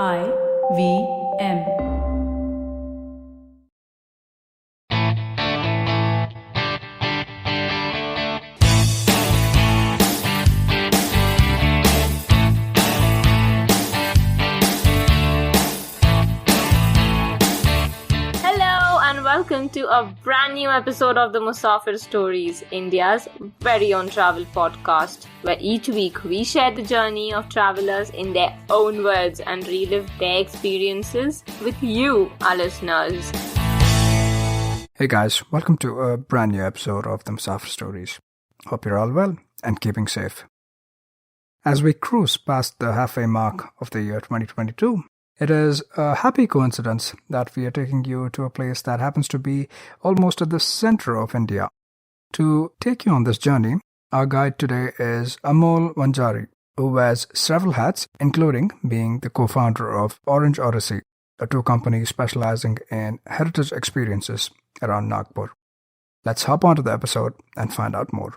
IVM. Hello and welcome to a brand new episode of the Musafir Stories, India's very own travel podcast, where each week we share the journey of travelers in their own words and relive their experiences with you, our listeners. Hey guys, welcome to a brand new episode of the Musafir Stories. Hope you're all well and keeping safe. As we cruise past the halfway mark of the year 2022, it is a happy coincidence that we are taking you to a place that happens to be almost at the center of India. To take you on this journey, our guide today is Amol Wanjari, who wears several hats, including being the co-founder of Orange Odyssey, a tour company specializing in heritage experiences around Nagpur. Let's hop onto the episode and find out more.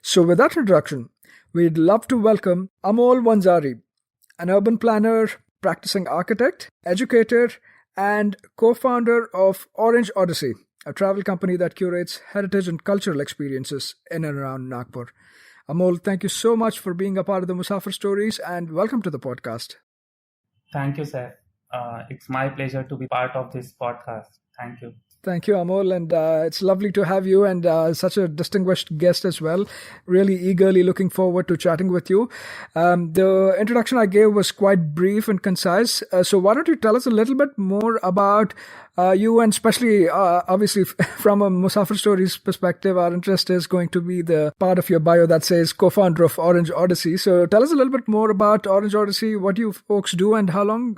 So with that introduction, we'd love to welcome Amol Wanjari, an urban planner, practicing architect, educator, and co-founder of Orange Odyssey, a travel company that curates heritage and cultural experiences in and around Nagpur. Amol, thank you so much for being a part of the Musafir Stories and welcome to the podcast. Thank you, sir. It's my pleasure to be part of this podcast. Thank you. Thank you, Amol, and it's lovely to have you and such a distinguished guest as well. Really eagerly looking forward to chatting with you. The introduction I gave was quite brief and concise, so why don't you tell us a little bit more about you, and especially, obviously, from a Musafir Stories perspective, our interest is going to be the part of your bio that says co-founder of Orange Odyssey. So tell us a little bit more about Orange Odyssey, what you folks do, and how long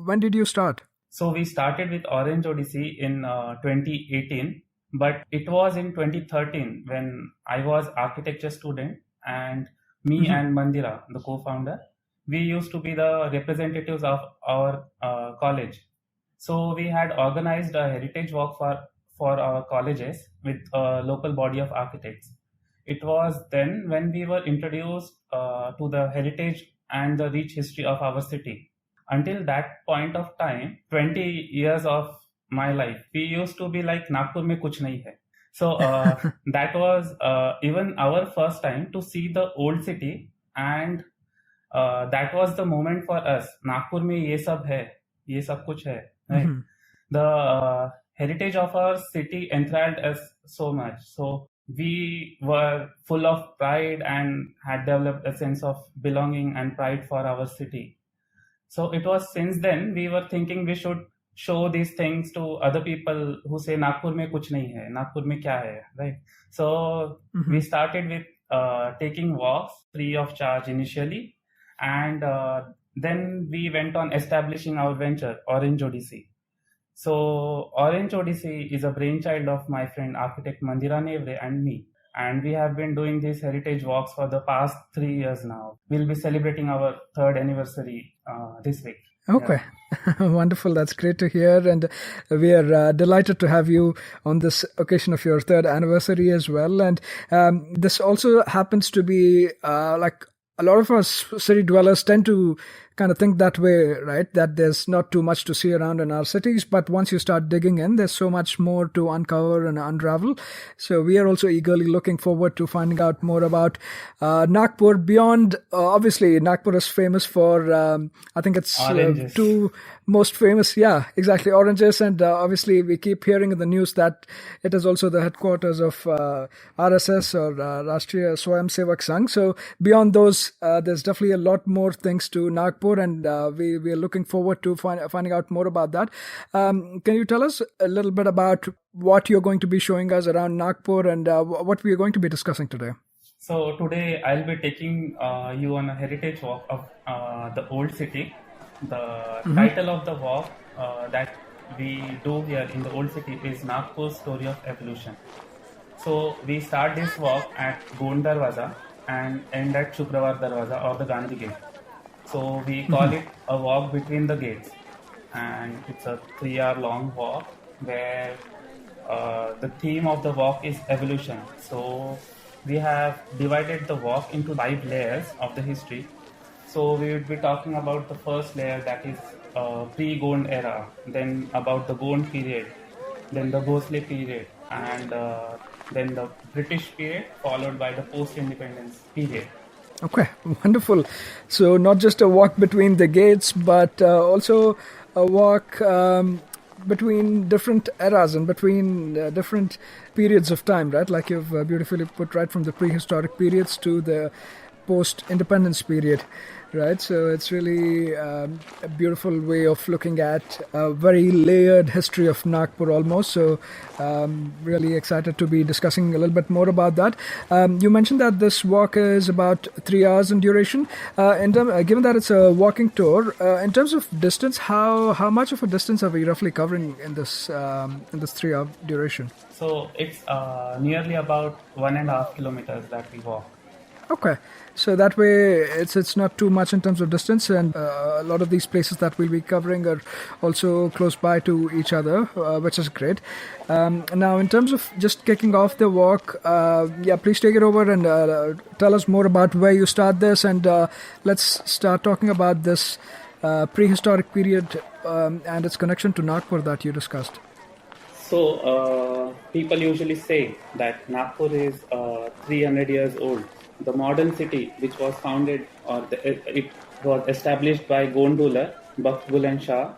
when did you start? So we started with Orange Odyssey in 2018, but it was in 2013 when I was architecture student and me and Mandira, the co-founder, we used to be the representatives of our college. So we had organized a heritage walk for our colleges with a local body of architects. It was then when we were introduced to the heritage and the rich history of our city. Until that point of time, 20 years of my life, we used to be like, Nagpur mein kuch nahi hai. So that was even our first time to see the old city, and that was the moment for us. Nagpur mein ye sab hai, ye sab kuch hai. Right? The heritage of our city enthralled us so much. So we were full of pride and had developed a sense of belonging and pride for our city. So it was since then we were thinking we should show these things to other people who say Nagpur mein kuch nahi hai, Nagpur mein kya hai, right? So we started with taking walks free of charge initially, and then we went on establishing our venture, Orange Odyssey. So Orange Odyssey is a brainchild of my friend architect Mandira Nevre and me. And we have been doing these heritage walks for the past 3 years now. We'll be celebrating our 3rd anniversary this week. Okay, yeah. Wonderful. That's great to hear. And we are delighted to have you on this occasion of your 3rd anniversary as well. And this also happens to be like a lot of us city dwellers tend to kind of think that way, right? That there's not too much to see around in our cities, but once you start digging in, there's so much more to uncover and unravel. So we are also eagerly looking forward to finding out more about Nagpur beyond, obviously Nagpur is famous for, I think it's two most famous, yeah, exactly, oranges. And obviously we keep hearing in the news that it is also the headquarters of RSS or Rashtriya Swayamsevak Sangh. So beyond those, there's definitely a lot more things to Nagpur, and we are looking forward to finding out more about that. Can you tell us a little bit about what you're going to be showing us around Nagpur and what we are going to be discussing today? So today I'll be taking you on a heritage walk of the old city. The title of the walk that we do here in the old city is Nagpur's Story of Evolution. So we start this walk at Gond Darwaza and end at Shukravar Darwaza or the Gandhi Gate. So we call it a walk between the gates, and it's a 3-hour long walk where the theme of the walk is evolution. So we have divided the walk into 5 layers of the history. So we would be talking about the first layer, that is pre-Gond era, then about the Gond period, then the Bhosle period, and then the British period, followed by the post-independence period. Okay, wonderful. So not just a walk between the gates, but also a walk between different eras and between different periods of time, right? Like you've beautifully put, right from the prehistoric periods to the post-independence period, right? So it's really a beautiful way of looking at a very layered history of Nagpur almost. So really excited to be discussing a little bit more about that. You mentioned that this walk is about 3 hours in duration. Given that it's a walking tour, in terms of distance, how much of a distance are we roughly covering in this 3 hour duration? So it's nearly about 1.5 kilometers that we walk. Okay, so that way it's not too much in terms of distance, and a lot of these places that we'll be covering are also close by to each other, which is great. Now, in terms of just kicking off the walk, please take it over and tell us more about where you start this, and let's start talking about this prehistoric period and its connection to Nagpur that you discussed. So people usually say that Nagpur is 300 years old. The modern city, which was founded, it was established by Gond ruler Bakbul and Shah.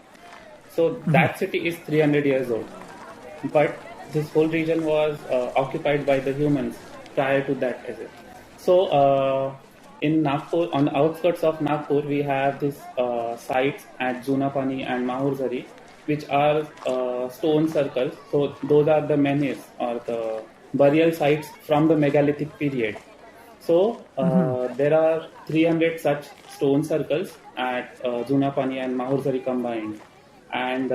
So that city is 300 years old. But this whole region was occupied by the humans prior to that. So in Nagpur, on the outskirts of Nagpur, we have these sites at Junapani and Mahurjari, which are stone circles. So those are the menhirs or the burial sites from the megalithic period. So there are 300 such stone circles at Junapani and Mahurjari combined, and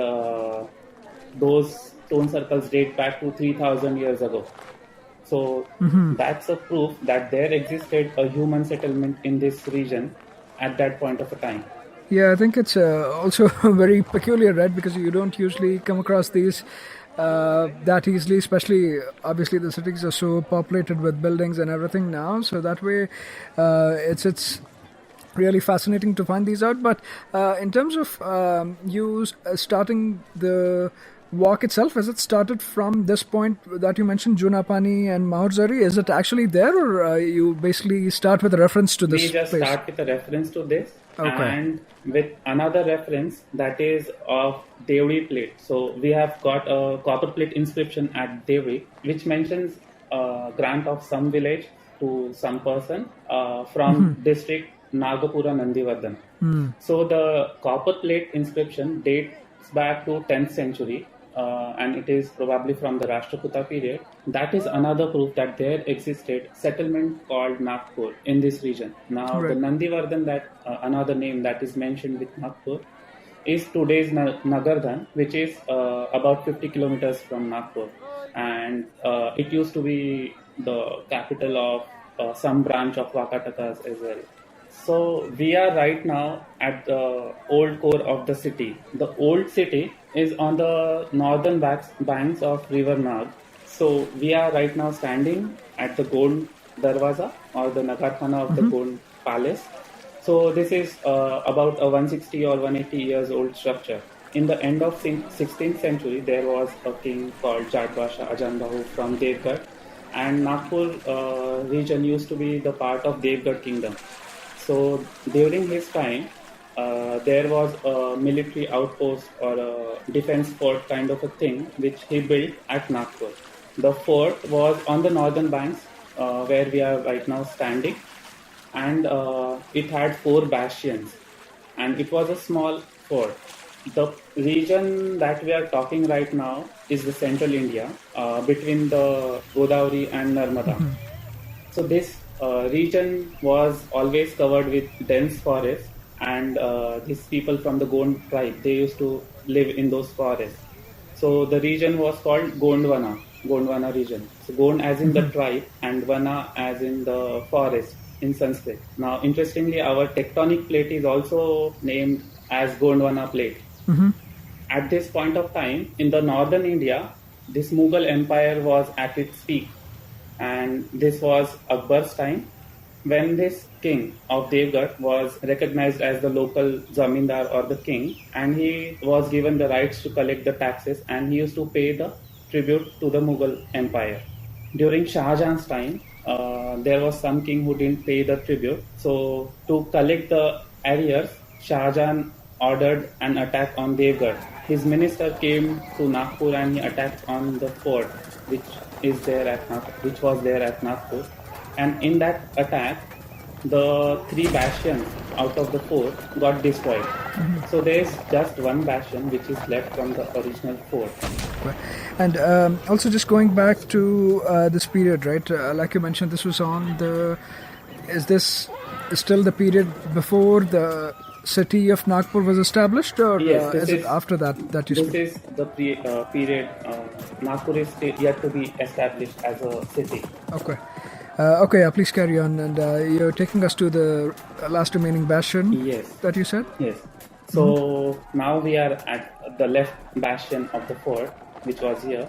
those stone circles date back to 3,000 years ago. So that's a proof that there existed a human settlement in this region at that point of a time. Yeah, I think it's also very peculiar, right? Because you don't usually come across these that easily, especially obviously the cities are so populated with buildings and everything now. So that way, it's really fascinating to find these out. But in terms of you starting the walk itself, has it started from this point that you mentioned, Junapani and Mahurjari? Is it actually there, or you basically start with a reference to this? We just place? Start with a reference to this, okay, and with another reference that is of Devri plate. So we have got a copper plate inscription at Devri, which mentions grant of some village to some person from district Nagapura Nandivardhan. So the copper plate inscription dates back to 10th century. And it is probably from the Rashtrakuta period. That is another proof that there existed settlement called Nagpur in this region. Now, right, the Nandivardhan, that another name that is mentioned with Nagpur, is today's Nagardhan, which is about 50 kilometers from Nagpur. And it used to be the capital of some branch of Vakatakas as well. So we are right now at the old core of the city. The old city is on the northern banks of River Nag. So we are right now standing at the Gond Darwaza, or the Nagarkhana of the Gond Palace. So this is about a 160 or 180 years old structure. In the end of 16th century, there was a king called Jatbasha Ajanbahu from Devgarh, and Nagpur region used to be the part of Devgarh kingdom. So during his time, there was a military outpost or a defense fort kind of a thing which he built at Nagpur. The fort was on the northern banks where we are right now standing, and it had 4 bastions, and it was a small fort. The region that we are talking right now is the central India between the Godavari and Narmada. So this region was always covered with dense forests, and these people from the Gond tribe, they used to live in those forests. So the region was called Gondwana region. So Gond as in the tribe, and Vana as in the forest in Sanskrit. Now, interestingly, our tectonic plate is also named as Gondwana plate. At this point of time, in the northern India, this Mughal empire was at its peak. and this was Akbar's time. When this king of Devgarh was recognized as the local zamindar or the king, and he was given the rights to collect the taxes, and he used to pay the tribute to the Mughal Empire. During Shah Jahan's time, there was some king who didn't pay the tribute. So to collect the arrears, Shah Jahan ordered an attack on Devgarh. His minister came to Nagpur and he attacked on the fort, which was there at Nagpur. And in that attack, the 3 bastions out of the 4 got destroyed. So there is just one bastion which is left from the original fort. And also just going back to this period, right? Like you mentioned, this was is this still the period before the city of Nagpur was established, or yes, is it after that you speak? This is the period Nagpur is yet to be established as a city. Okay. Okay, please carry on. And you're taking us to the last remaining bastion. Yes. That you said? Yes. So now we are at the left bastion of the fort, which was here.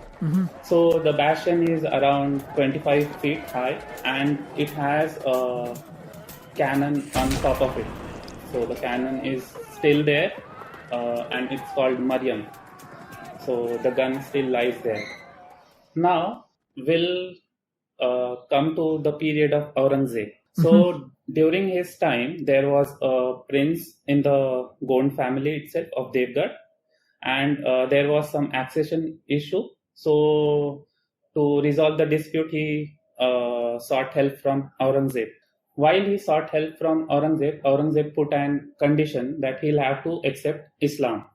So the bastion is around 25 feet high, and it has a cannon on top of it. So the cannon is still there, and it's called Mariam. So the gun still lies there. Now we'll come to the period of Aurangzeb. So during his time, there was a prince in the Gond family itself of Devgarh, and there was some accession issue. So to resolve the dispute, he sought help from Aurangzeb. While he sought help from Aurangzeb, Aurangzeb put an condition that he'll have to accept Islam.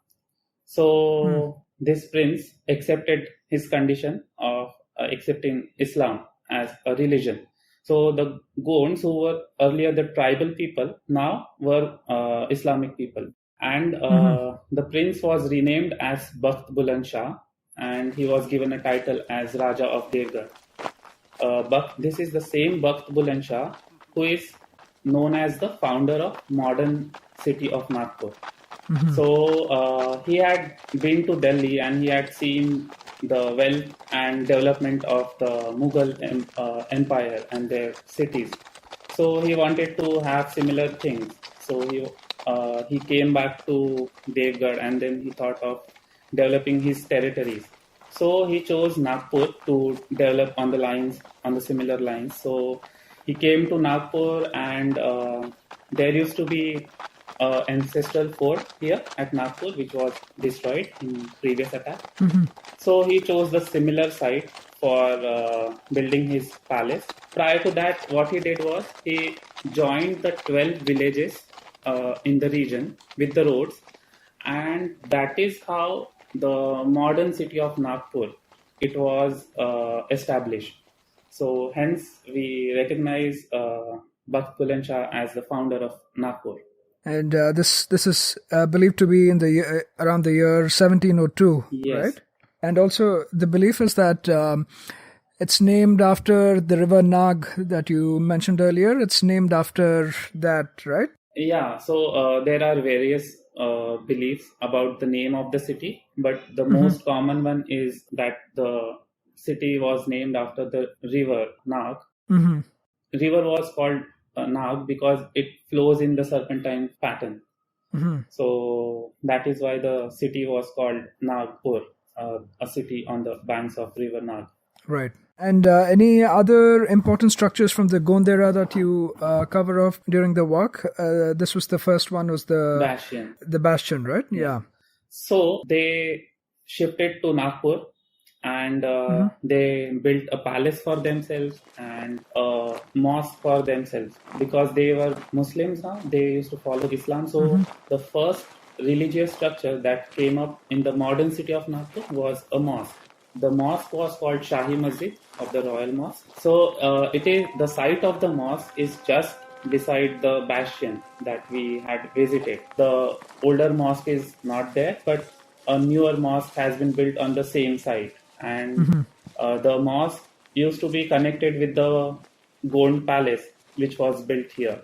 So this prince accepted his condition of accepting Islam as a religion. So the Gonds, who were earlier the tribal people, now were Islamic people. And the prince was renamed as Bakht Buland Shah, and he was given a title as Raja of Devgarh. This is the same Bakht Buland Shah who is known as the founder of modern city of Nagpur. So he had been to Delhi and he had seen the wealth and development of the Mughal empire and their cities. So he wanted to have similar things. So he came back to Devgarh and then he thought of developing his territories. So he chose Nagpur to develop on the similar lines. So he came to Nagpur, and there used to be an ancestral fort here at Nagpur, which was destroyed in previous attack. So he chose the similar site for building his palace. Prior to that, what he did was he joined the 12 villages in the region with the roads, and that is how the modern city of Nagpur it was established. So hence we recognize Bakht Buland Shah as the founder of Nagpur. And this is believed to be in the around the year 1702, yes. Right? And also the belief is that it's named after the river Nag that you mentioned earlier. It's named after that, right? Yeah, so there are various beliefs about the name of the city, but the most common one is that the city was named after the river Nag. River was called Nag because it flows in the serpentine pattern. So that is why the city was called Nagpur, a city on the banks of river Nag. Right. And any other important structures from the Gond era that you cover off during the walk? This was the first one, was the Bastion. The bastion, right? Yeah. So they shifted to Nagpur and they built a palace for themselves and a mosque for themselves because they were Muslims now. They used to follow Islam. So the first religious structure that came up in the modern city of Nagpur was a mosque. The mosque was called Shahi Masjid of the Royal Mosque. So it is the site of the mosque is just beside the bastion that we had visited. The older mosque is not there, but a newer mosque has been built on the same site. And the mosque used to be connected with the Gond Palace, which was built here.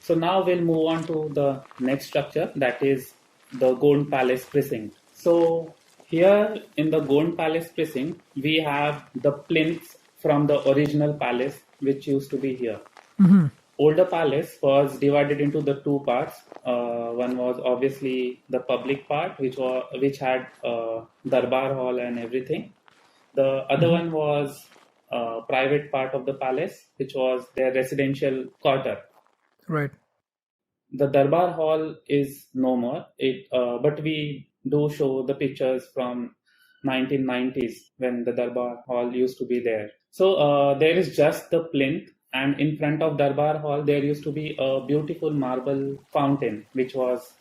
So now we'll move on to the next structure, that is the Gond Palace precinct. So here in the Gond Palace precinct, we have the plinths from the original palace which used to be here. Mm-hmm. Older palace was divided into the two parts. One was obviously the public part, which had darbar hall and everything. The other one was private part of the palace, which was their residential quarter. Right. The Darbar Hall is no more. But we do show the pictures from 1990s when the Darbar Hall used to be there. So there is just the plinth, and in front of Darbar Hall there used to be a beautiful marble fountain which was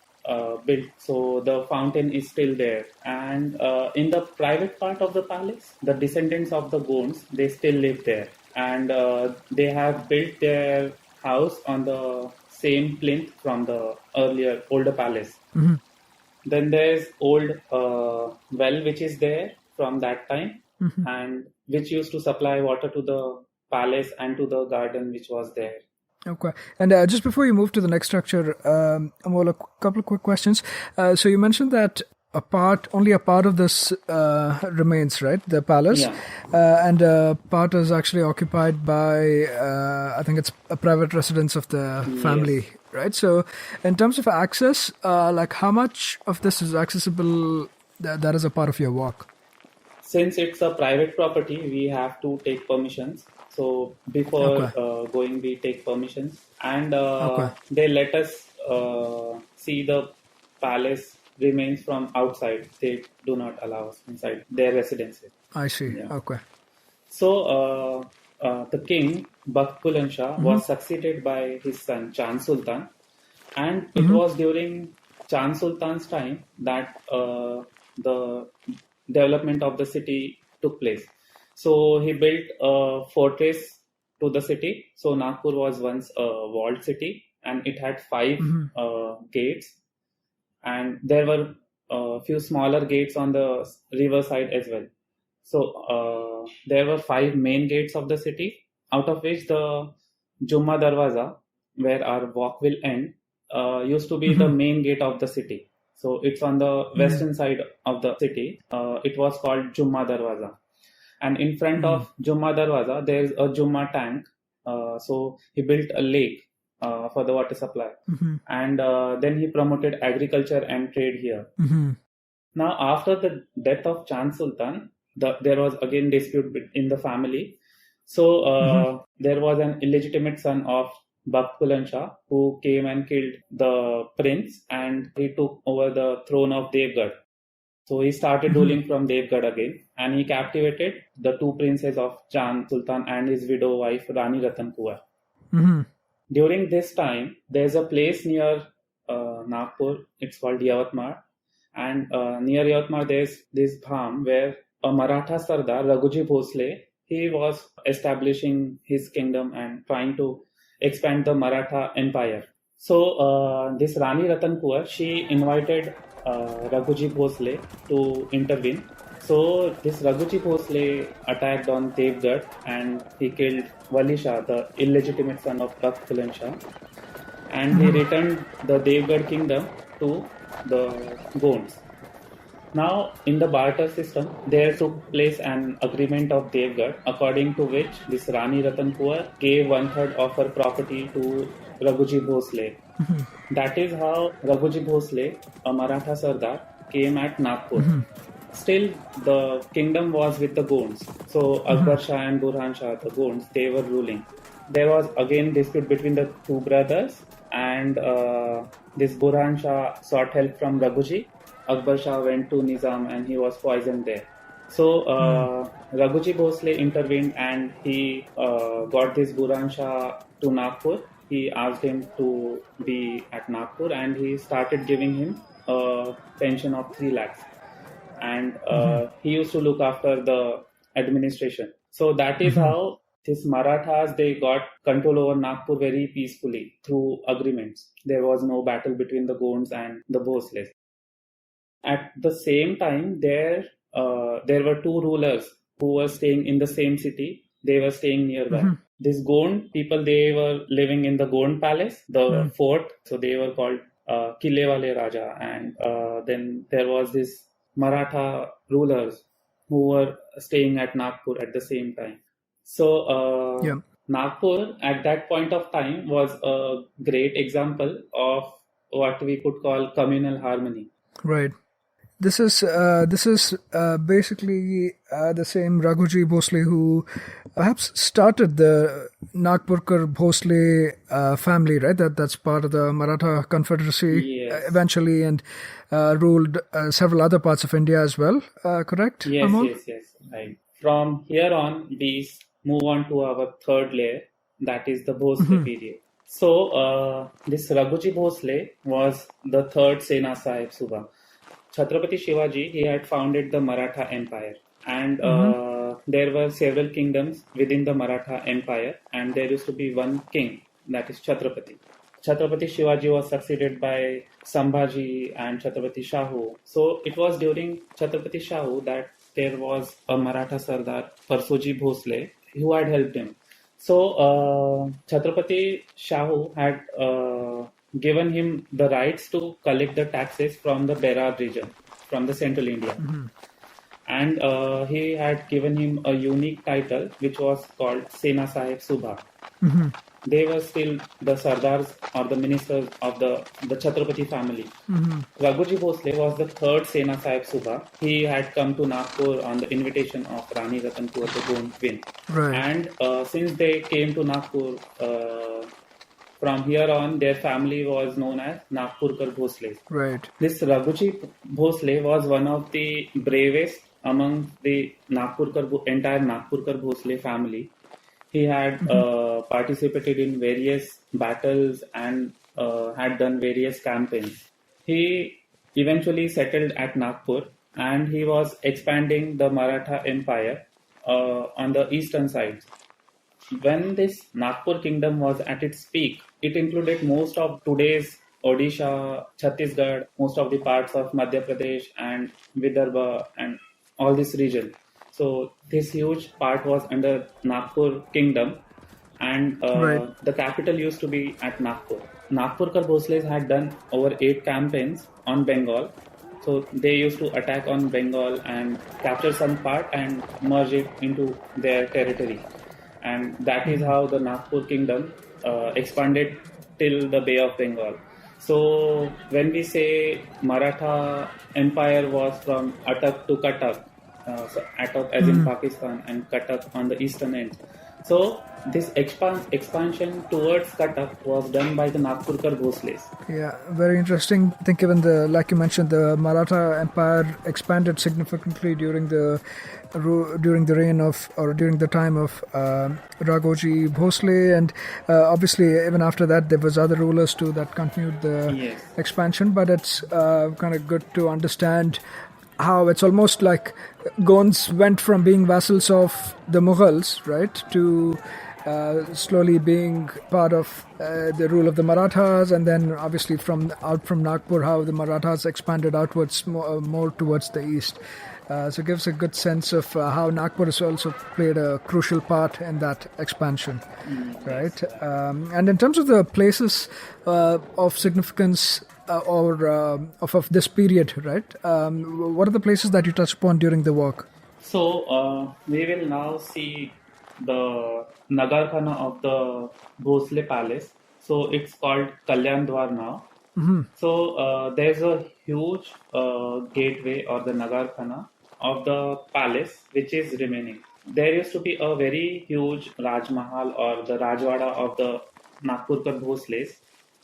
built. So the fountain is still there. And in the private part of the palace, the descendants of the Gonds, they still live there, and they have built their house on the same plinth from the older palace. Mm-hmm. Then there's old well which is there from that time, and which used to supply water to the palace and to the garden which was there. Okay. And just before you move to the next structure, Amol, a couple of quick questions. So you mentioned that only a part of this remains, right? The palace. Yeah. And part is actually occupied by, I think it's a private residence of the family, Yes. right? So in terms of access, like how much of this is accessible that is a part of your walk? Since it's a private property, we have to take permissions. So before going, we take permissions, and they let us see the palace remains from outside. They do not allow us inside their residences. I see. Yeah. Okay. So the king, Bakht Buland Shah, was succeeded by his son Chand Sultan, and it was during Chand Sultan's time that the development of the city took place. So he built a fortress to the city. So Nagpur was once a walled city, and it had 5 gates, and there were a few smaller gates on the river side as well. So there were 5 main gates of the city, out of which the Jumma Darwaza, where our walk will end, used to be the main gate of the city. So it's on the western side of the city. It was called Jumma Darwaza. And in front of Jumma Darwaza, there is a Jumma tank. So he built a lake for the water supply. And then he promoted agriculture and trade here. Now, after the death of Chand Sultan, there was again dispute in the family. So there was an illegitimate son of Bakht Buland Shah who came and killed the prince, and he took over the throne of Devgarh. So he started ruling from Devgarh again, and he captivated the 2 princes of Chand Sultan and his widow wife Rani Ratan Kaur. During this time, there's a place near Nagpur. It's called Yavatmar, and near Yavatmar there's this dham where a Maratha Sardar, Raghuji Bhosle, he was establishing his kingdom and trying to expand the Maratha empire. So this Rani Ratan Kaur, she invited Raghuji Bhosle to intervene. So this Raghuji Bhosle attacked on Devgarh, and he killed Wali Shah, the illegitimate son of Bakht Buland Shah, and he returned the Devgarh kingdom to the Gonds. Now, in the barter system, there took place an agreement of Devgarh, according to which this Rani Ratan Kaur gave 1/3 of her property to Raghuji Bhosle. That is how Raghuji Bhosle, a Maratha Sardar, came at Nagpur. Still, the kingdom was with the Gonds. So Akbar Shah and Burhan Shah, the Gonds, they were ruling. There was again dispute between the 2 brothers, and this Burhan Shah sought help from Raghuji. Akbar Shah went to Nizam, and he was poisoned there. So Raghuji Bhosle intervened, and he got this Burhan Shah to Nagpur. He asked him to be at Nagpur, and he started giving him a pension of 3 lakhs. And he used to look after the administration. So that is how these Marathas, they got control over Nagpur very peacefully through agreements. There was no battle between the Gonds and the Bhosles. At the same time, there were 2 rulers who were staying in the same city. They were staying nearby. These Gond people, they were living in the Gond palace, the fort. So they were called Kille Wale Raja. And then there was this Maratha rulers who were staying at Nagpur at the same time. So Yeah. Nagpur at that point of time was a great example of what we could call communal harmony. Right. This is basically the same Raghuji Bhosle who perhaps started the Nagpurkar Bhosle family, right? That's part of the Maratha Confederacy Yes, eventually, and ruled several other parts of India as well. Correct, yes, Amol? yes, yes. Right. From here on, we move on to our third layer, that is the Bhosle period. So this Raghuji Bhosle was the third Sena Sahib Subha. Chhatrapati Shivaji, he had founded the Maratha Empire, and there were several kingdoms within the Maratha Empire, and there used to be one king, that is Chhatrapati. Chhatrapati Shivaji was succeeded by Sambhaji and Chhatrapati Shahu. So it was during Chhatrapati Shahu that there was a Maratha Sardar, Parsoji Bhosle, who had helped him. So Chhatrapati Shahu had given him the rights to collect the taxes from the Berar region, from the central India. And he had given him a unique title which was called Sena Sahib Subha. They were still the Sardars or the ministers of the Chhatrapati family. Raghuji Bhosle was the third Sena Sahib Subha. He had come to Nagpur on the invitation of Rani Ratanpur, the Gond Queen. Right. And since they came to Nagpur, from here on, their family was known as Nagpurkar Bhosle. Right. This Raghuji Bhosle was one of the bravest among the entire Nagpurkar Bhosle family. He had participated in various battles and had done various campaigns. He eventually settled at Nagpur, and he was expanding the Maratha Empire on the eastern side. When this Nagpur kingdom was at its peak, it included most of today's Odisha, Chhattisgarh, most of the parts of Madhya Pradesh and Vidarbha and all this region. So this huge part was under Nagpur kingdom, and Right. the capital used to be at Nagpur. Nagpurkar Bhosles had done over 8 campaigns on Bengal. So they used to attack on Bengal and capture some part and merge it into their territory. And that is how the Nagpur kingdom expanded till the Bay of Bengal. So when we say Maratha Empire was from Attock to Cuttack, so Attock as in Pakistan and Cuttack on the eastern end. So this expansion towards Cuttack was done by the Nagpurkar Bhosles. Yeah, very interesting. I think even like you mentioned, the Maratha Empire expanded significantly during the reign of, or during the time of Raghuji Bhosle, and obviously even after that there was other rulers too that continued the expansion. But it's kind of good to understand how it's almost like Gonds went from being vassals of the Mughals, right, to slowly being part of the rule of the Marathas, and then obviously from Nagpur, how the Marathas expanded outwards more towards the east. So it gives a good sense of how Nagpur has also played a crucial part in that expansion, right? And in terms of the places of significance of this period, right? What are the places that you touched upon during the walk? So we will now see the Nagarkhana of the Bhosle Palace. So it's called Kalyan Dwar now. So there's a huge gateway or the Nagarkhana of the palace which is remaining. There used to be a very huge Raj Mahal or the Rajwada of the Nagpurkar Bhosles.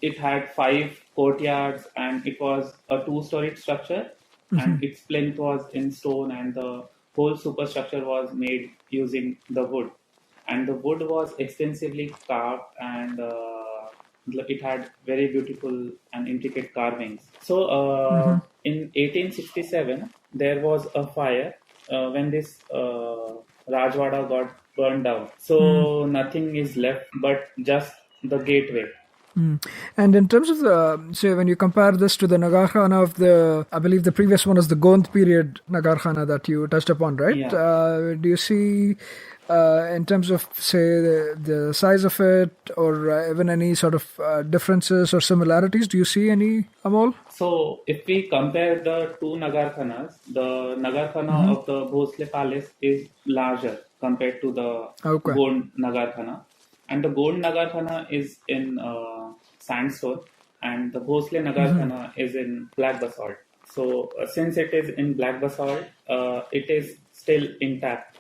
It had 5 courtyards and it was a 2-storied structure, and its plinth was in stone, and the whole superstructure was made using the wood. And the wood was extensively carved, and it had very beautiful and intricate carvings. So in 1867, there was a fire when this Rajwada got burned down. So nothing is left but just the gateway. And in terms of say when you compare this to the Nagarkhana of I believe the previous one is the Gond period Nagarkhana that you touched upon, right? Yeah. Do you see, in terms of say the size of it, or even any sort of differences or similarities, do you see any, Amol? So if we compare the two Nagarkhanas, the Nagarkhana of the Bhosle Palace is larger compared to the Okay. gold Nagarkhana. And the gold Nagarkhana is in sandstone, and the Bhosle Nagarkhana is in black basalt. So since it is in black basalt, it is still intact.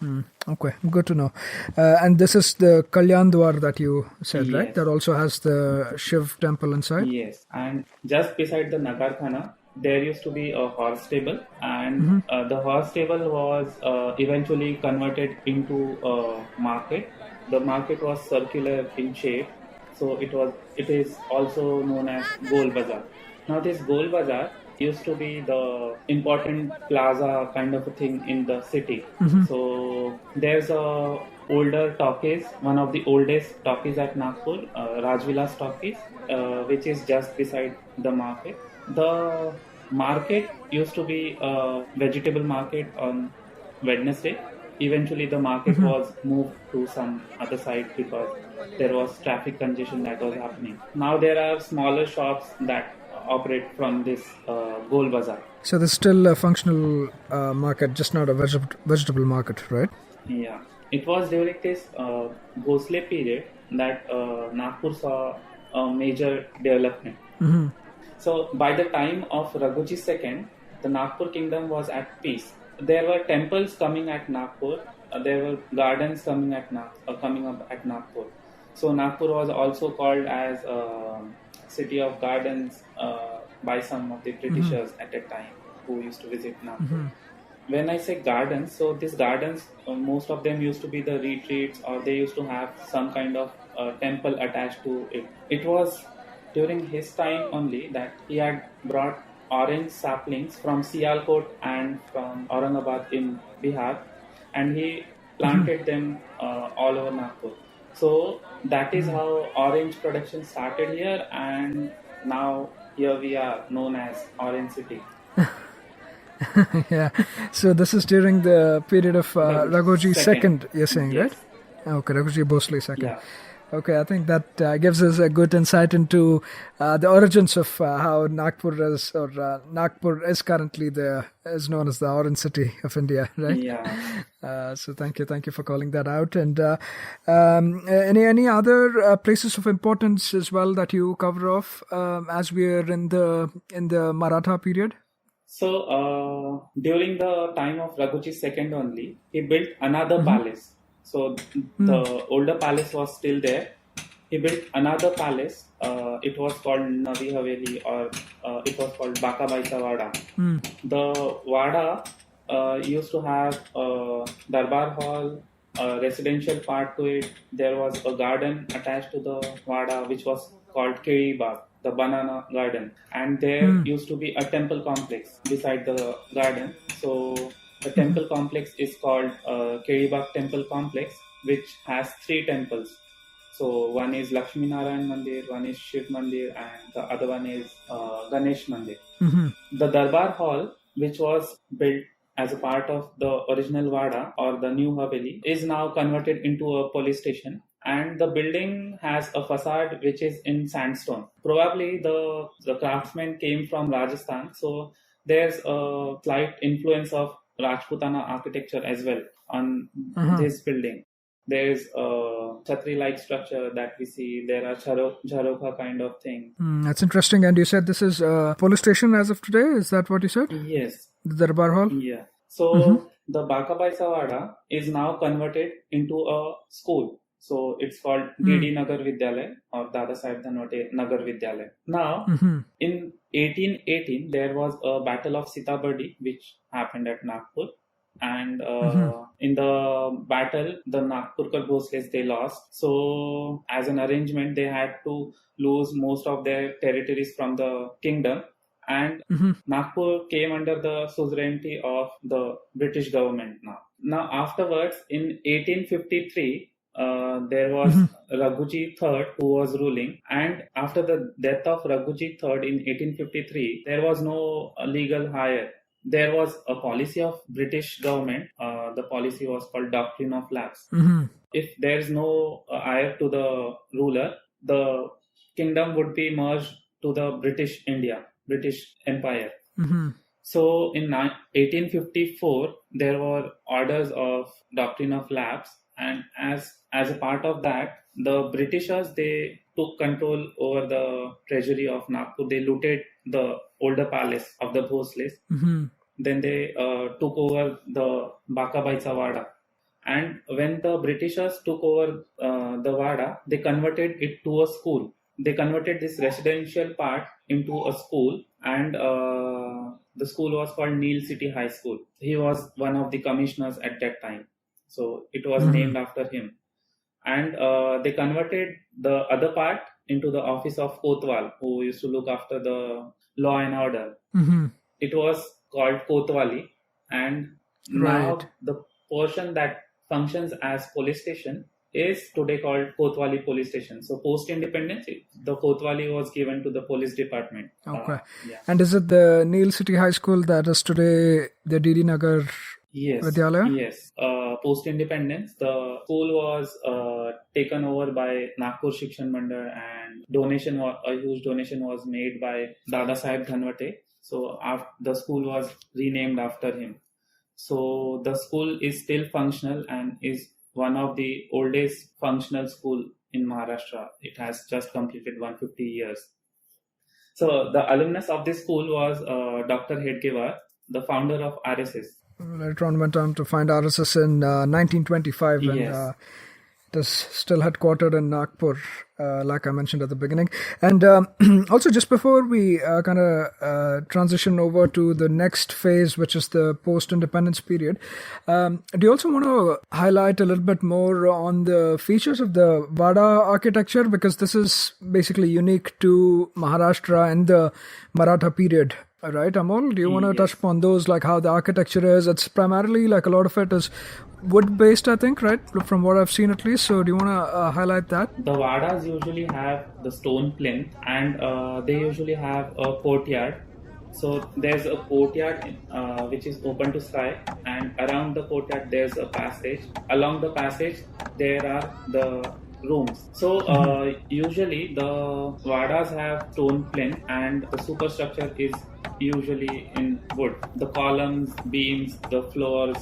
Okay, good to know. And this is the Kalyan Dwar that you said, right? Yes. That also has the Shiv temple inside. Yes, and just beside the Nagarkhana, there used to be a horse stable, and the horse stable was eventually converted into a market. The market was circular in shape, so it is also known as Gol Bazaar. Now, this Gol Bazaar used to be the important plaza kind of a thing in the city. So there's a older talkies, one of the oldest talkies at Nagpur, Rajvilas talkies, which is just beside the market. The market used to be a vegetable market on Wednesday. Eventually, the market was moved to some other side because there was traffic congestion that was happening. Now there are smaller shops that operate from this Gol Bazaar. So there's still a functional market, just not a vegetable market, right? Yeah, it was during this Bhosle period that Nagpur saw a major development. So by the time of Raghuji II, the Nagpur kingdom was at peace. There were temples coming at Nagpur. There were gardens coming up at Nagpur. So Nagpur was also called as city of gardens by some of the Britishers at that time who used to visit Nagpur. When I say gardens, so these gardens, most of them used to be the retreats, or they used to have some kind of temple attached to it. It was during his time only that he had brought orange saplings from Sialkot and from Aurangabad in Bihar, and he planted them all over Nagpur. So that is how orange production started here, and now here we are known as Orange City. Yeah. So this is during the period of Raghuji Second. II, you're saying, Yes. right? Okay, Raghuji Bhosle II. Yeah. Okay, I think that gives us a good insight into the origins of how Nagpur is currently is known as the Orange City of India, right? Yeah. So thank you for calling that out. And any other places of importance as well that you cover off as we are in the Maratha period? So during the time of Raghuji II only, he built another palace. So the older palace was still there. He built another palace. It was called Navi Haveli, or it was called Baka Baisa Wada. The Wada used to have a Darbar Hall, a residential part to it. There was a garden attached to the Wada, which was called Keri Bagh, the banana garden. And there used to be a temple complex beside the garden. So the temple complex is called Keri Bagh Temple Complex, which has 3 temples. So one is Lakshmi Narayan Mandir, one is Shiv Mandir, and the other one is Ganesh Mandir. The Darbar Hall, which was built as a part of the original Wada or the new Haveli, is now converted into a police station. And the building has a facade which is in sandstone. Probably the craftsmen came from Rajasthan, so there's a slight influence of Rajputana architecture as well on this building. There is a chhatri-like structure that we see. There are jharokha kind of thing. That's interesting. And you said this is a police station as of today? Is that what you said? Yes. The Darbar Hall? Yeah. So the Baka Baisa Wada is now converted into a school. So it's called D.D. Nagar Vidyalaya or Babasaheb Nagar Vidyalaya. Now, in 1818, there was a battle of Sitabardi which happened at Nagpur. And in the battle, the Nagpurkar Bhosles, they lost. So as an arrangement, they had to lose most of their territories from the kingdom. And Nagpur came under the suzerainty of the British government now. Now afterwards, in 1853, there was Raghuji III who was ruling, and after the death of Raghuji III in 1853, there was no legal heir. There was a policy of British government. The policy was called Doctrine of Lapse. If there is no heir to the ruler, the kingdom would be merged to the British Empire. So in 1854, there were orders of doctrine of lapse, and as a part of that, the Britishers, they took control over the treasury of Nagpur. They looted the older palace of the Bhosles. Then they took over the Bakabaicha Wada. And when the Britishers took over the Wada, they converted it to a school. They converted this residential part into a school, and the school was called Neil City High School. He was one of the commissioners at that time. So it was named after him. And they converted the other part into the office of Kotwal, who used to look after the law and order. It was called Kotwali, and now the portion that functions as police station is today called Kotwali Police Station. So post-independence, the Kotwali was given to the police department. Okay. And is it the Neil City High School that is today the DD Nagar Vidyalaya? Yes. Post-independence, the school was taken over by Nagpur Shikshan Mandal, and a huge donation was made by Babasaheb Dhanwate. So the school was renamed after him. So the school is still functional and is one of the oldest functional school in Maharashtra. It has just completed 150 years. So the alumnus of this school was Dr. Hedgewar, the founder of RSS. Later on went on to find RSS in 1925 and it is still headquartered in Nagpur, like I mentioned at the beginning. And also just before we kind of transition over to the next phase, which is the post-independence period, do you also want to highlight a little bit more on the features of the Vada architecture? Because this is basically unique to Maharashtra and the Maratha period. Right, Amol? Do you want to touch upon those, like how the architecture is? It's primarily, like a lot of it is wood-based, I think, right? From what I've seen at least. So do you want to highlight that? The Vadas usually have the stone plinth, and they usually have a courtyard. So there's a courtyard which is open to sky, and around the courtyard there's a passage. Along the passage there are the rooms. So usually the Vadas have stone plinth, and the superstructure is usually in wood. The columns, beams, the floors,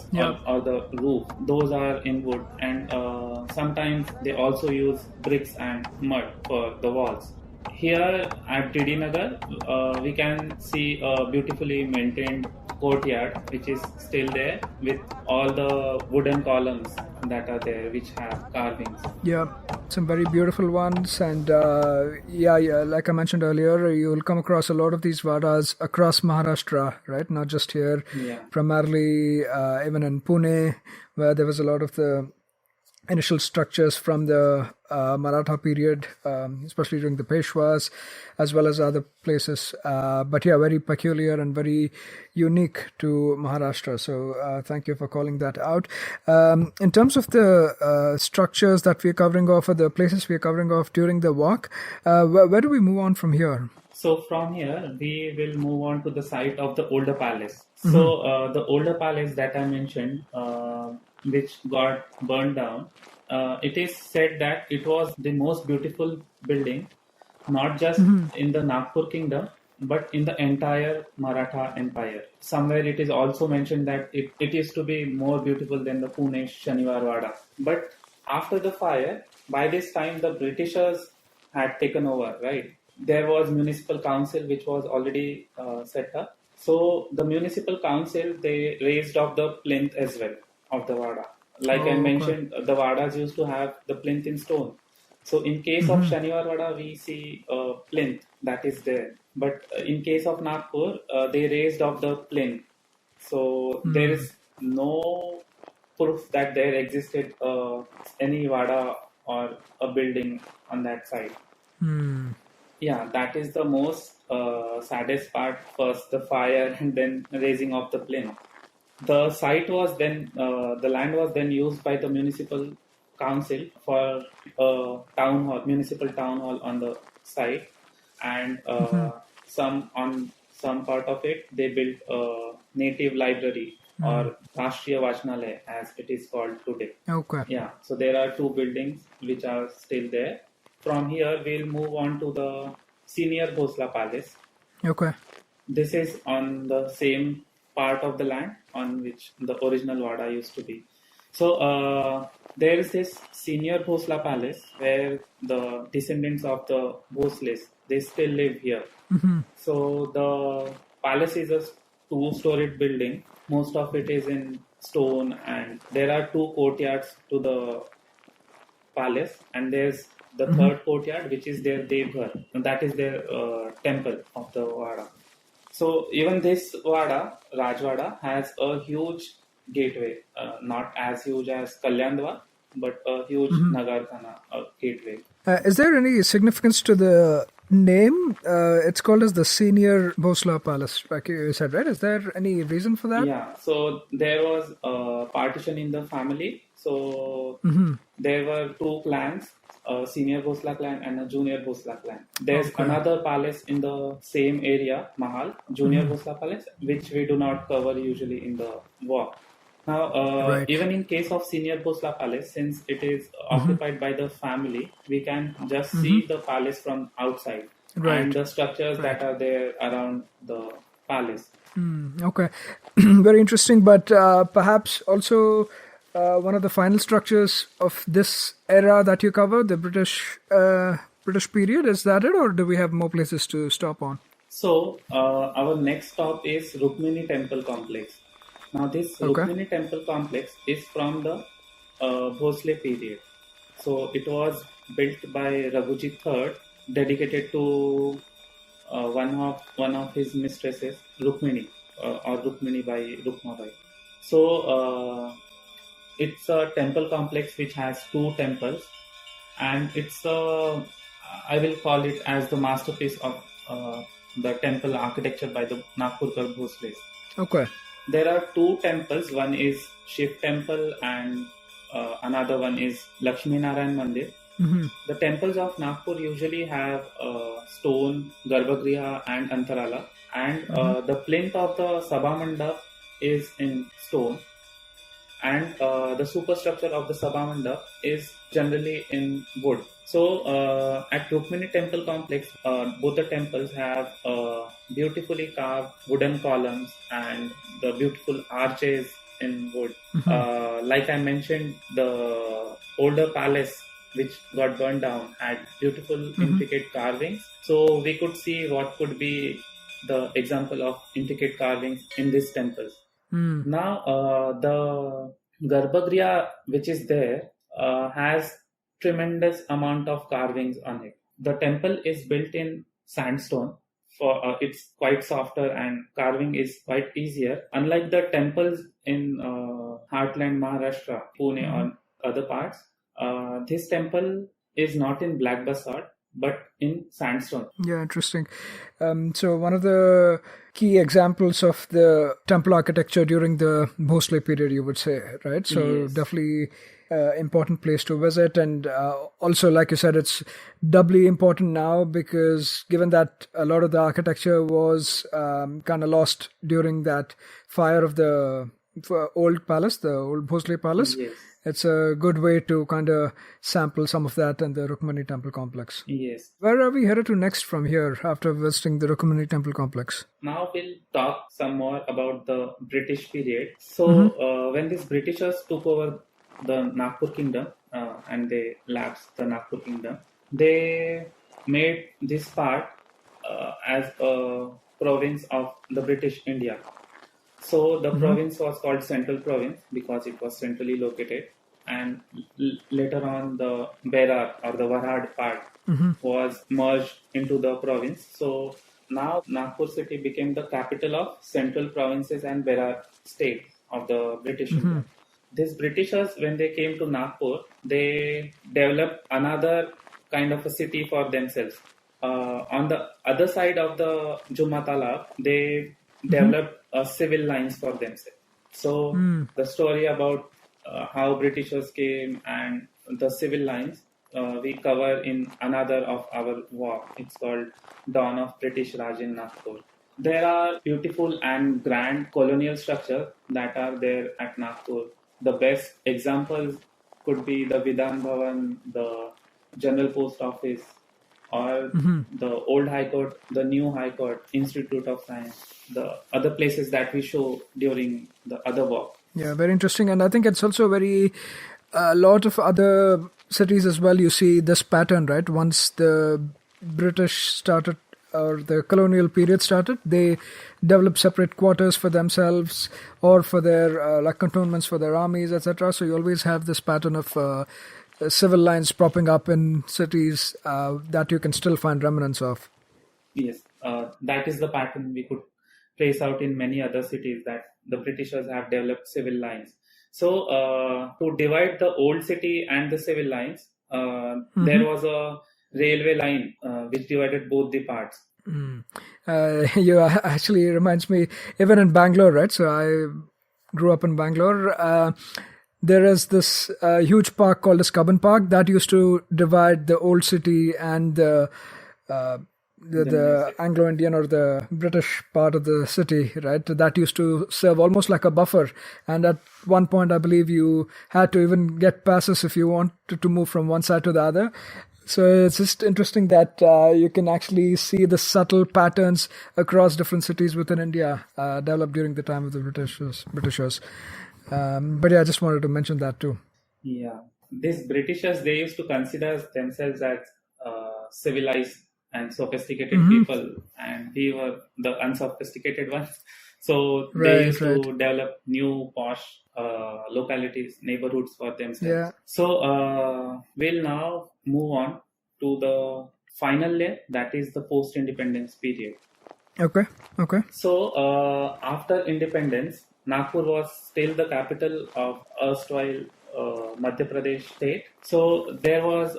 or the roof, those are in wood, and sometimes they also use bricks and mud for the walls. Here at DD Nagar, we can see a beautifully maintained courtyard which is still there with all the wooden columns that are there which have carvings. Yeah, some very beautiful ones, and like I mentioned earlier, you'll come across a lot of these Vadas across Maharashtra, right? Not just here, primarily even in Pune, where there was a lot of the initial structures from the Maratha period, especially during the Peshwas, as well as other places. But very peculiar and very unique to Maharashtra. So thank you for calling that out. In terms of the structures that we're covering off, or the places we're covering off during the walk, where do we move on from here? So from here, we will move on to the site of the older palace. So the older palace that I mentioned, which got burned down, it is said that it was the most beautiful building, not just in the Nagpur kingdom, but in the entire Maratha empire. Somewhere it is also mentioned that it used to be more beautiful than the Pune Shaniwar Wada. But after the fire, by this time the Britishers had taken over, right? There was municipal council which was already set up. So the municipal council, they raised up the plinth as well of the Vada. Like I mentioned, the Vadas used to have the plinth in stone. So in case of Shaniwar Vada, we see a plinth that is there. But in case of Nagpur, they raised up the plinth. So there is no proof that there existed any Vada or a building on that side. Yeah, that is the most saddest part. First the fire, and then raising of the plinth. The site was then, the land was then used by the municipal council for a town hall, municipal town hall on the site, and some part of it they built a native library or Rashtriya Vachanalaya as it is called today. Okay. Yeah, so there are two buildings which are still there. From here we'll move on to the senior Bhosla Palace. Okay. this is on the same part of the land on which the original Wada used to be. So there is this senior Bhosla palace where the descendants of the Bhosles, they still live here. So the palace is a two-storied building. Most of it is in stone, and there are two courtyards to the palace, and there's the third courtyard, which is their Devghar, and that is their temple of the Wada. So even this Wada, Rajwada, has a huge gateway, not as huge as Kalyandwa, but a huge Nagarkhana gateway. Is there any significance to the name? It's called as the Senior Bhosla Palace, like you said, right? Is there any reason for that? Yeah, so there was a partition in the family. So there were two clans, a senior Bhosla clan and a junior Bhosla clan. There's another palace in the same area, Mahal, junior Bhosla palace, which we do not cover usually in the walk. Now, even in case of senior Bhosla palace, since it is occupied by the family, we can just see the palace from outside and the structures that are there around the palace. Okay, very interesting. But perhaps also one of the final structures of this era that you cover, the British period, is that it, or do we have more places to stop on? So our next stop is Rukmini Temple Complex. Now this Rukmini Temple Complex is from the Bhosle period. So it was built by Raghuji III, dedicated to one of his mistresses, Rukmini, or Rukmini by Rukmabai. So it's a temple complex which has two temples, and it's I will call it as the masterpiece of the temple architecture by the Nagpurkar Bhosles. Okay. There are two temples. One is Shiv Temple and another one is Lakshmi Narayan Mandir. The temples of Nagpur usually have stone, Garbhagriha and Antarala, and the plinth of the Sabha Mandap is in stone, and the superstructure of the Sabha Mandap is generally in wood. So at Rukmini Temple Complex, both the temples have beautifully carved wooden columns and the beautiful arches in wood. Like I mentioned, the older palace which got burned down had beautiful intricate carvings. So we could see what could be the example of intricate carvings in these temples. Now the Garbhagriha which is there has tremendous amount of carvings on it. The temple is built in sandstone. For it's quite softer and carving is quite easier. Unlike the temples in heartland Maharashtra, Pune or other parts, this temple is not in black basalt but in sandstone. Yeah, interesting. So one of the key examples of the temple architecture during the Bhosle period, you would say, right? So definitely important place to visit, and also, like you said, it's doubly important now because given that a lot of the architecture was kind of lost during that fire of the old palace, the old Bhosle palace. It's a good way to kind of sample some of that in the Rukmini Temple Complex. Yes. Where are we headed to next from here after visiting the Rukmini Temple Complex? Now we'll talk some more about the British period. So when these Britishers took over the Nagpur kingdom and they lapsed the Nagpur kingdom, they made this part as a province of the British India. So the province was called Central Province because it was centrally located, and later on the Berar or the Varhad part was merged into the province. So now Nagpur city became the capital of Central Provinces and Berar state of the British India. These Britishers, when they came to Nagpur, they developed another kind of a city for themselves. On the other side of the Jumma Talab, they developed civil lines for themselves. So the story about how Britishers came and the civil lines we cover in another of our walk. It's called Dawn of British Raj in Nagpur. There are beautiful and grand colonial structures that are there at Nagpur. The best examples could be the Vidhan Bhavan, the General Post Office, or the old High Court, the new High Court, Institute of Science, the other places that we show during the other walk. Yeah, very interesting. And I think it's also a lot of other cities as well. You see this pattern, right? Once the British started, or the colonial period started, they developed separate quarters for themselves or for their like cantonments for their armies, etc. So you always have this pattern of civil lines propping up in cities that you can still find remnants of. Yes, that is the pattern we could trace out in many other cities, that the Britishers have developed civil lines. So to divide the old city and the civil lines, there was a railway line which divided both the parts. You actually reminds me, even in Bangalore, right? So I grew up in Bangalore. There is this huge park called the Cubbon Park that used to divide the old city and the Anglo-Indian or the British part of the city, right? That used to serve almost like a buffer. And at one point, I believe you had to even get passes if you wanted to move from one side to the other. So it's just interesting that you can actually see the subtle patterns across different cities within India developed during the time of the Britishers. But yeah, I just wanted to mention that too. Yeah, these Britishers, they used to consider themselves as civilized and sophisticated people, and we were the unsophisticated ones. So they used to develop new posh localities, neighborhoods for themselves. Yeah. So we'll now move on to the final layer, that is the post-independence period. Okay. So after independence, Nagpur was still the capital of erstwhile Madhya Pradesh state. So there was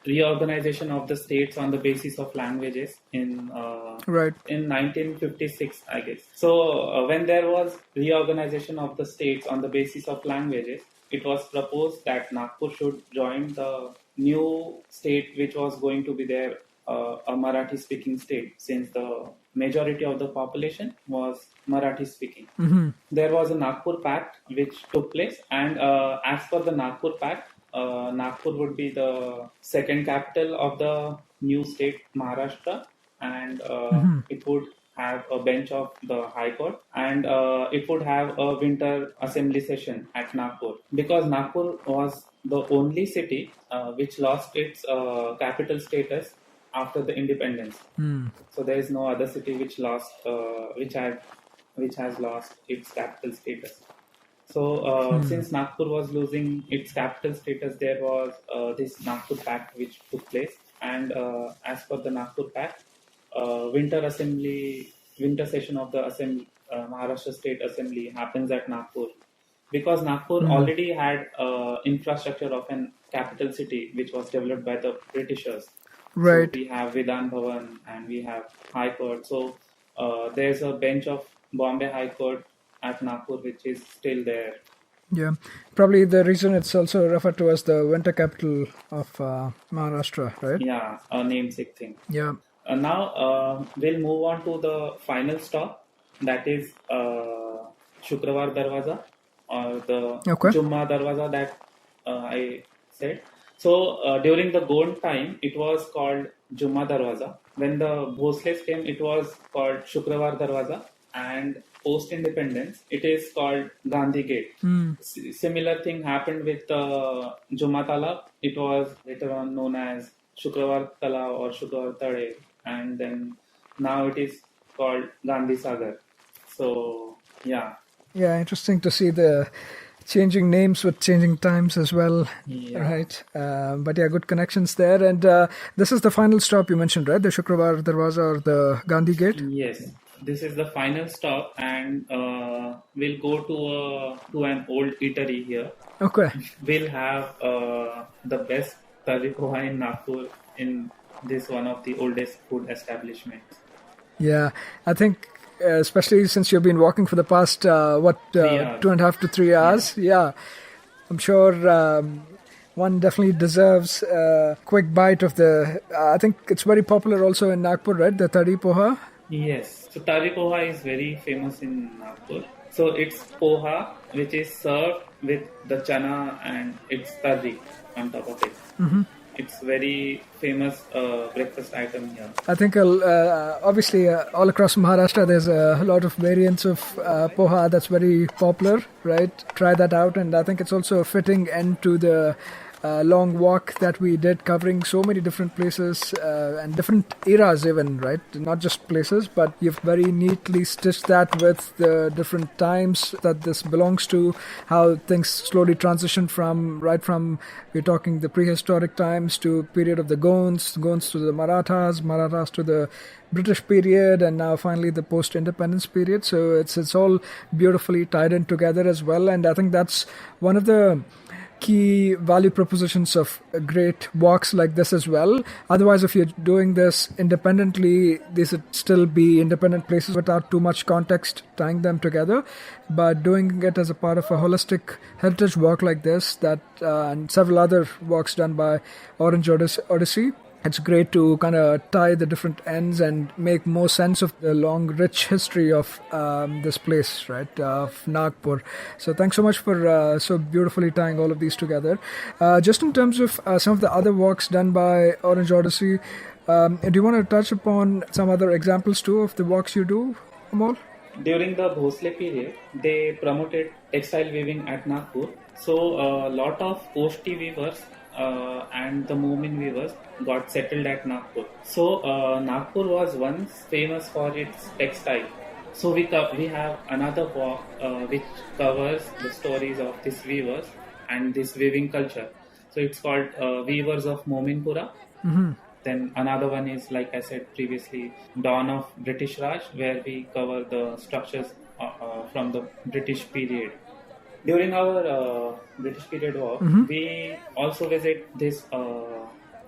reorganization of the states on the basis of languages in 1956, I guess. So when there was reorganization of the states on the basis of languages, it was proposed that Nagpur should join the new state which was going to be there, a Marathi speaking state, since the majority of the population was Marathi speaking. There was a Nagpur Pact which took place, and as per the Nagpur Pact, Nagpur would be the second capital of the new state Maharashtra, and it would have a bench of the High Court, and it would have a winter assembly session at Nagpur, because Nagpur was the only city which lost its capital status after the independence. So there is no other city which has lost its capital status. So since Nagpur was losing its capital status, there was this Nagpur Pact which took place, and as per the Nagpur Pact, winter session of the Maharashtra State Assembly happens at Nagpur, because Nagpur already had infrastructure of an capital city which was developed by the Britishers. Right. So we have Vidhan Bhavan and we have High Court. So there's a bench of Bombay High Court at Nagpur which is still there. Yeah, probably the reason it's also referred to as the winter capital of Maharashtra, right? Yeah, a namesake thing. Yeah. Now we'll move on to the final stop, that is Shukravar Darwaza, or the Jumma Darwaza that I said. So during the Gond time, it was called Jumma Darwaza. When the Bhosles came, it was called Shukravar Darwaza. And post-independence, it is called Gandhi Gate. Similar thing happened with Jumma Talab. It was later on known as Shukravar Talab or Shukravar Tade. And then now it is called Gandhi Sagar. So, yeah. Yeah, interesting to see the changing names with changing times as well, right? But yeah, good connections there. And this is the final stop you mentioned, right? The Shukravar Darwaza or the Gandhi Gate? Yes, this is the final stop, and we'll go to an old eatery here. Okay. We'll have the best Tari Poha in Nagpur in this one of the oldest food establishments. Yeah, I think especially since you've been walking for the past 2.5 to 3 hours. Yeah, I'm sure one definitely deserves a quick bite of the I think it's very popular also in Nagpur, right? The Tari Poha. Yes, so Tari Poha is very famous in Nagpur. So it's poha which is served with the chana and it's tari on top of it. It's very famous breakfast item here. I think obviously all across Maharashtra there's a lot of variants of poha that's very popular, right? Try that out, and I think it's also a fitting end to the long walk that we did, covering so many different places and different eras even, right? Not just places, but you've very neatly stitched that with the different times that this belongs to, how things slowly transition from, we're talking the prehistoric times to period of the Gonds to the Marathas to the British period, and now finally the post-independence period. So it's all beautifully tied in together as well, and I think that's one of the key value propositions of great walks like this as well. Otherwise, if you're doing this independently, these would still be independent places without too much context tying them together. But doing it as a part of a holistic heritage walk like this, that and several other walks done by Orange Odyssey, it's great to kind of tie the different ends and make more sense of the long, rich history of this place, right, of Nagpur. So thanks so much for so beautifully tying all of these together. Just in terms of some of the other walks done by Orange Odyssey, do you want to touch upon some other examples too of the walks you do, Amol? During the Bhosle period, they promoted textile weaving at Nagpur. So a lot of Koshti weavers and the Moomin weavers got settled at Nagpur. So Nagpur was once famous for its textile. So we have another walk which covers the stories of these weavers and this weaving culture. So it's called Weavers of Mominpura. Mm-hmm. Then another one is, like I said previously, Dawn of British Raj, where we cover the structures from the British period. During our British period walk, we also visit this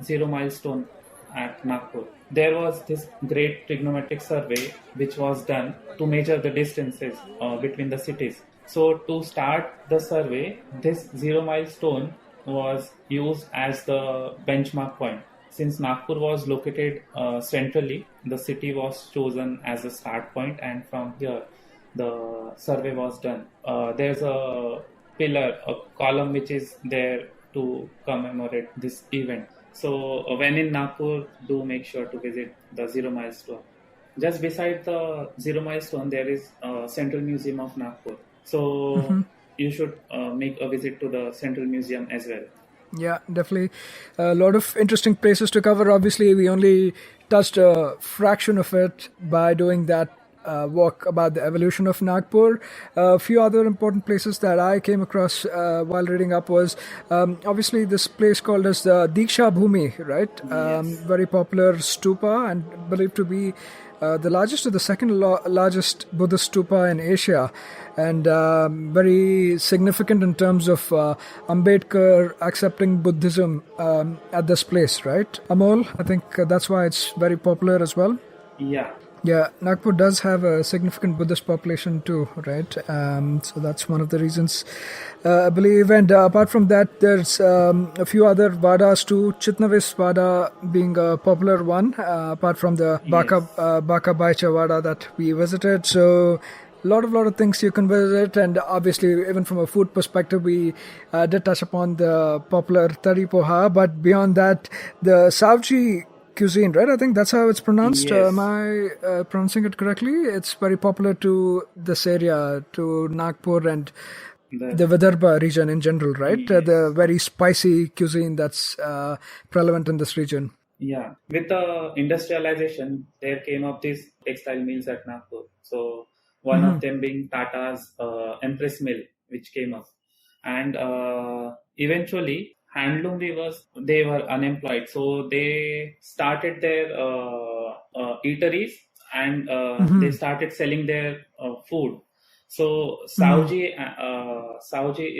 zero milestone at Nagpur. There was this great trigonometric survey which was done to measure the distances between the cities. So to start the survey, this zero milestone was used as the benchmark point. Since Nagpur was located centrally, the city was chosen as a start point, and from here the survey was done. There's a pillar, a column which is there to commemorate this event. So when in Nagpur, do make sure to visit the Zero Milestone. Just beside the Zero Milestone, there is Central Museum of Nagpur. So you should make a visit to the Central Museum as well. Yeah, definitely. A lot of interesting places to cover. Obviously, we only touched a fraction of it by doing that walk about the evolution of Nagpur. A few other important places that I came across while reading up was obviously this place called as the Diksha Bhumi, right? Yes. Very popular stupa and believed to be the largest or the second largest Buddhist stupa in Asia, and very significant in terms of Ambedkar accepting Buddhism at this place, right? Amol, I think that's why it's very popular as well. Yeah, Nagpur does have a significant Buddhist population too, right? So that's one of the reasons, I believe. And apart from that, there's a few other Vadas too, Chitnavis Vada being a popular one, apart from the Baka Baicha Vada that we visited. So a lot of things you can visit, and obviously even from a food perspective, we did touch upon the popular Tari Poha, but beyond that, the Savji cuisine, right? I think that's how it's pronounced. Yes. Am I pronouncing it correctly? It's very popular to this area, to Nagpur and the Vidarbha region in general, right? Yes. The very spicy cuisine that's prevalent in this region. Yeah. With the industrialization, there came up these textile mills at Nagpur. So one of them being Tata's Empress Mill, which came up. And eventually, handloom weavers, they were unemployed, so they started their eateries, and they started selling their food. So Sauji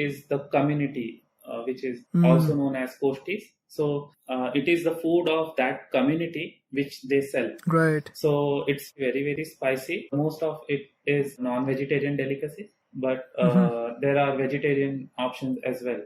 is the community which is also known as Koshtis. So it is the food of that community which they sell. Right. So it's very, very spicy. Most of it is non-vegetarian delicacy, but there are vegetarian options as well.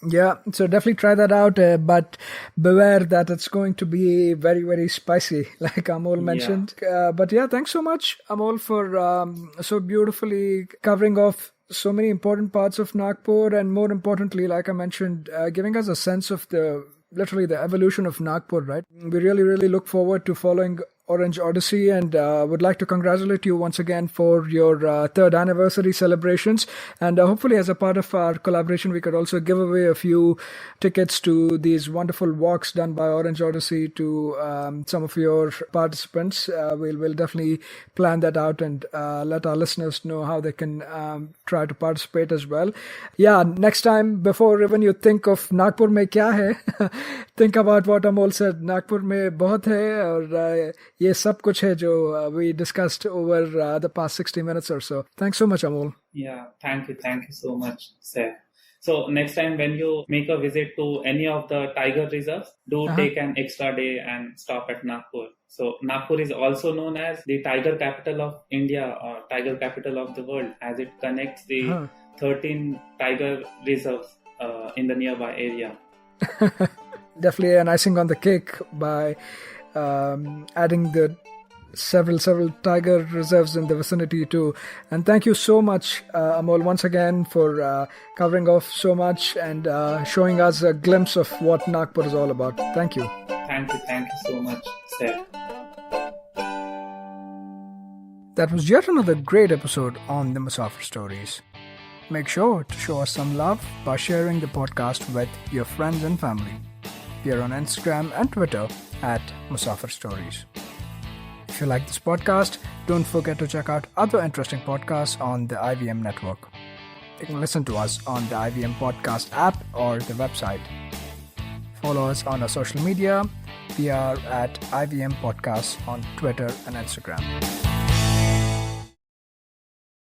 Yeah, so definitely try that out, but beware that it's going to be very, very spicy, like Amol mentioned. But yeah, thanks so much, Amol, for so beautifully covering off so many important parts of Nagpur, and more importantly, like I mentioned, giving us a sense of the literally the evolution of Nagpur, right? We really, really look forward to following Orange Odyssey, and would like to congratulate you once again for your third anniversary celebrations. And hopefully, as a part of our collaboration, we could also give away a few tickets to these wonderful walks done by Orange Odyssey to some of your participants. We'll definitely plan that out and let our listeners know how they can try to participate as well. Yeah, next time, before even you think of Nagpur mein kya hai, think about what Amol said. Nagpur mein bahut hai, aur ये सब कुछ है जो we discussed over the past 60 minutes or so. Thanks so much, Amol. Yeah, thank you so much, Seth. So next time when you make a visit to any of the tiger reserves, do take an extra day and stop at Nagpur. So Nagpur is also known as the tiger capital of India or tiger capital of the world, as it connects the 13 tiger reserves in the nearby area. Definitely an icing on the cake by adding the several tiger reserves in the vicinity too. And thank you so much, Amol, once again for covering off so much and showing us a glimpse of what Nagpur is all about. Thank you. Thank you so much, Seth. That was yet another great episode on the Musafir Stories. Make sure to show us some love by sharing the podcast with your friends and family. We are on Instagram and Twitter at Musafir Stories. If you like this podcast, don't forget to check out other interesting podcasts on the IVM network. You can listen to us on the IVM podcast app or the website. Follow us on our social media. We are at IVM Podcasts on Twitter and Instagram.